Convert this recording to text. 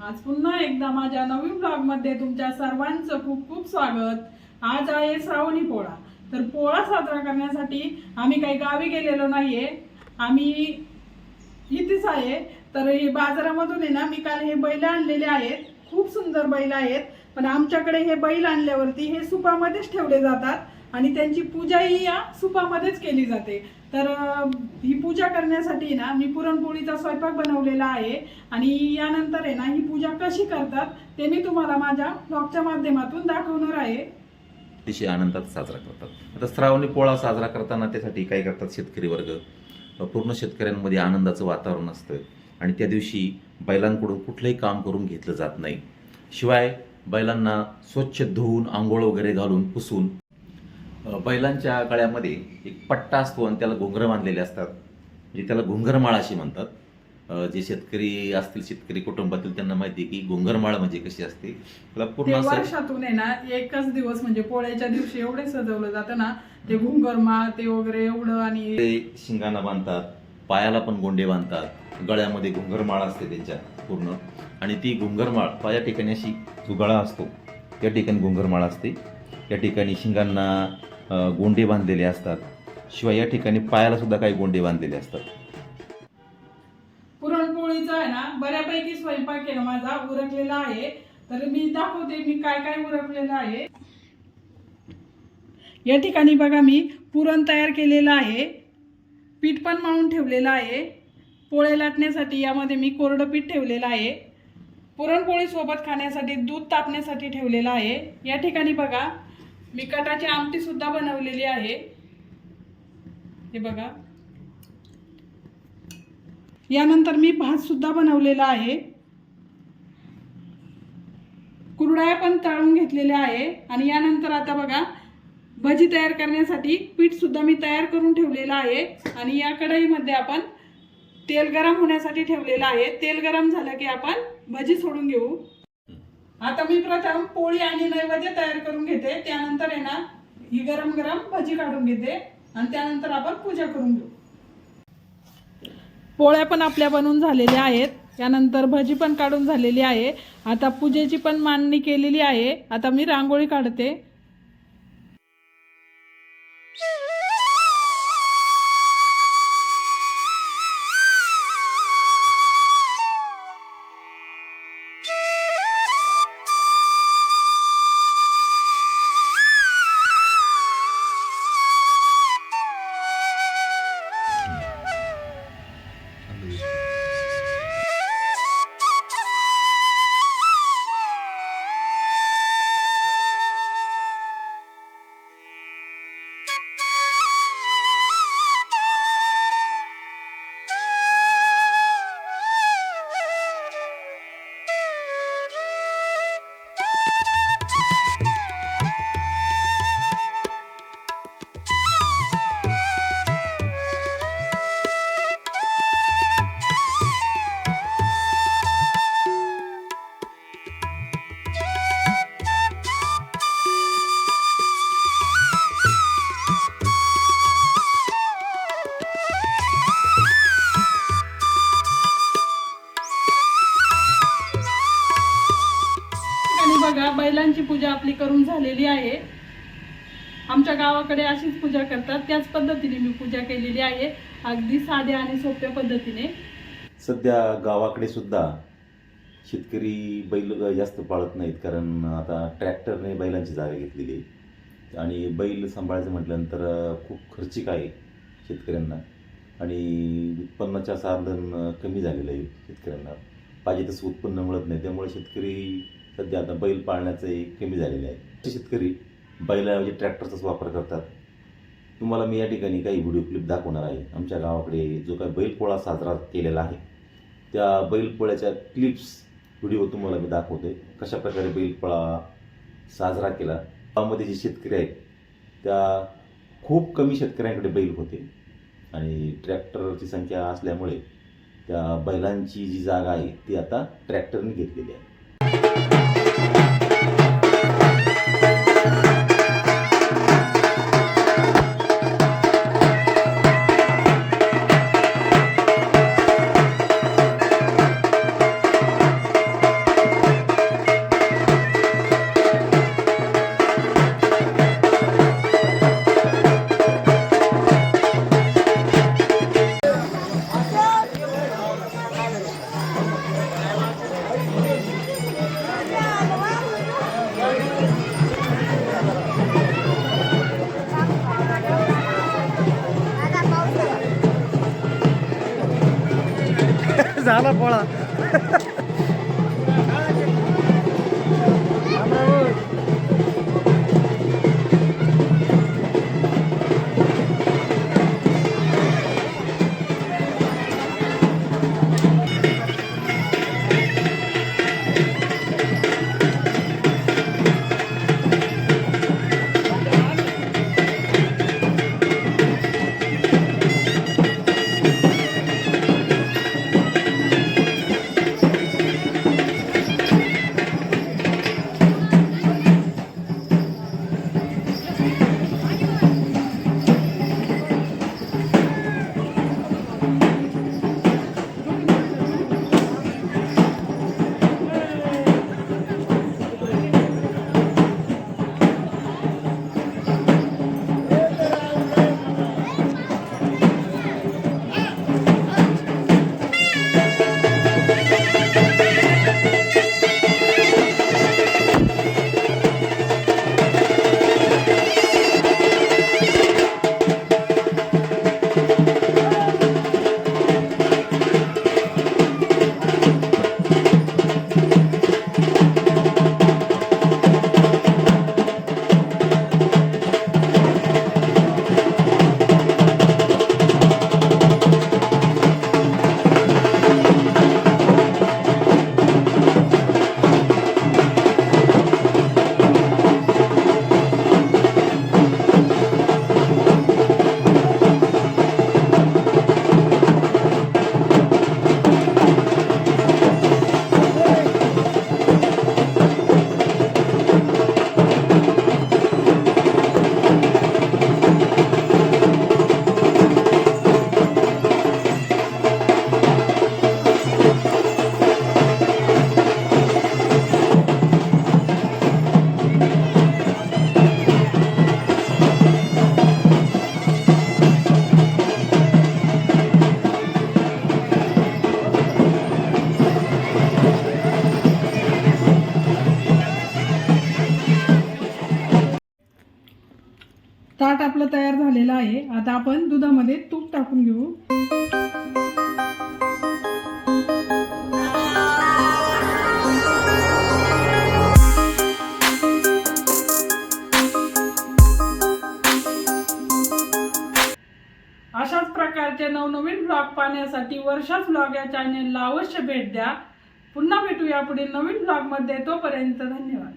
आज पुन्हा एकदा माझ्या नवीन ब्लॉग मध्ये तुमच्या सर्वांचं खूप खूप स्वागत। आज आहे श्रावणी पोळा। तर पोळा साजरा करण्यासाठी आम्ही काही गावी गेलेलो नाहीये, आम्ही इथेच आहे। तर हे बाजारामधून आहे ना, मी काल हे बैल आणलेले आहेत, खूप सुंदर बैल आहेत। पण आमच्याकडे हे बैल आणल्यावरती हे सुपामध्येच ठेवले जातात आणि त्यांची पूजाही या सुपामध्येच केली जाते। तर ही पूजा करण्यासाठी ना मी पुरणपोळीचा स्वयंपाक बनवलेला आहे आणि यानंतर आहे ना ही पूजा कशी करतात ते मी तुम्हाला माझ्या ब्लॉगच्या माध्यमातून दाखवणार आहे। अतिशय आनंदात साजरा करतात। आता श्रावणी पोळा साजरा करताना त्यासाठी काय करतात शेतकरी वर्ग, पूर्ण शेतकऱ्यांमध्ये आनंदाचं वातावरण असतं आणि त्या दिवशी बैलांकडून कुठलंही काम करून घेतलं जात नाही। शिवाय बैलांना स्वच्छ धुवून आंघोळ वगैरे घालून पुसून बैलांच्या गळ्यामध्ये एक पट्टा असतो आणि त्याला घुंगरं बांधलेले असतात, म्हणजे त्याला घुंगरमाळ अशी म्हणतात। जे शेतकरी असतील, शेतकरी कुटुंबातील, त्यांना माहिती आहे की घुंगरमाळ म्हणजे कशी असते। त्याला पूर्ण वर्षातून आहे ना एकच दिवस म्हणजे पोळ्याच्या दिवशी एवढे सजवलं जातं ना, ते घुंगरमाळ ते वगैरे एवढं, आणि ते शिंगांना बांधतात, पायाला पण गोंडे बांधतात, गळ्यामध्ये घुंगरमाळ असते त्यांच्या पूर्ण। आणि ती घुंगरमाळ पाया ठिकाणी अशी जो गळा असतो त्या ठिकाणी घुंगरमाळ असते, या ठिकाणी शिंगांना गोंडे बांधलेले असतात। शिवाय या ठिकाणी पायाला सुद्धा काही गोंडे बांधलेले असतात। पुरणपोळीचा आहे ना बऱ्यापैकी स्वयंपाक आहे ना माझा उरकलेला आहे। तर मी दाखवते मी काय काय उरकलेलं आहे। या ठिकाणी बघा मी पुरण तयार केलेलं आहे, पीठ पण मळून ठेवलेलं आहे। पोळे लाटण्यासाठी यामध्ये मी कोरडं पीठ ठेवलेलं आहे। पुरणपोळी सोबत खाण्यासाठी दूध तापण्यासाठी ठेवलेलं आहे। या ठिकाणी बघा मी कटाची आमटी सुद्धा बनवलेली आहे, हे बघा। यानंतर मी भात सुद्धा बनवलेला आहे, कुरडया पण तळून घेतलेल्या आहे। आणि यानंतर आता बघा भजी तयार करण्यासाठी पीठ सुद्धा मी तयार करून ठेवलेलं आहे। आणि या कढईमध्ये आपण तेल गरम होण्यासाठी ठेवलेलं आहे। तेल गरम झालं की आपण भजी सोडून घेऊ। आता मी प्रथम पोळी आणि नैवेद्य तयार करून घेते, त्यानंतर आहे ना ही गरम गरम भजी काढून घेते आणि त्यानंतर आपण पूजा करून घेऊ। पोळ्या पण आपल्या बनवून झालेल्या आहेत, त्यानंतर भजी पण काढून झालेली आहे। आता पूजेची पण मांडणी केलेली आहे। आता मी रांगोळी काढते। बघा बैलांची पूजा आपली करून झालेली आहे। आमच्या गावाकडे अशीच पूजा करतात, त्याच पद्धतीने मी पूजा केलेली आहे, अगदी साध्या आणि सोप्या पद्धतीने। सध्या गावाकडे सुद्धा शेतकरी बैल जास्त पाळत नाहीत, कारण आता ट्रॅक्टरने बैलांची जागा घेतलेली आहे आणि बैल सांभाळायचं म्हटल्यानंतर खूप खर्चिक आहे शेतकऱ्यांना आणि उत्पन्नाच्या साधन कमी झालेलं आहे। शेतकऱ्यांना पाहिजे तसं उत्पन्न मिळत नाही, त्यामुळे शेतकरी सध्या आता बैल पाळण्याचे कमी झालेले आहे। शेतकरी बैलाऐवजी ट्रॅक्टरचाच वापर करतात। तुम्हाला मी या ठिकाणी काही व्हिडिओ क्लिप दाखवणार आहे। आमच्या गावाकडे जो काही बैलपोळा साजरा केलेला आहे त्या बैलपोळ्याच्या क्लिप्स व्हिडिओ तुम्हाला मी दाखवते, कशा प्रकारे बैलपोळा साजरा केला। गावामध्ये जे शेतकरी आहेत त्या खूप कमी शेतकऱ्यांकडे बैल होते आणि ट्रॅक्टरची संख्या असल्यामुळे त्या बैलांची जी जागा आहे ती आता ट्रॅक्टरने घेतलेली आहे। झाला पोळा. ताट आपलं तयार झालेलं आहे. आता आपण दुधामध्ये तूप टाकून घेऊ. अशाच प्रकारचे नवनवीन ब्लॉग पाहण्यासाठी वर्षाच ब्लॉग या चॅनेलला अवश्य भेट द्या. पुन्हा भेटूया पुढील नवीन ब्लॉग मध्ये. तोपर्यंत धन्यवाद.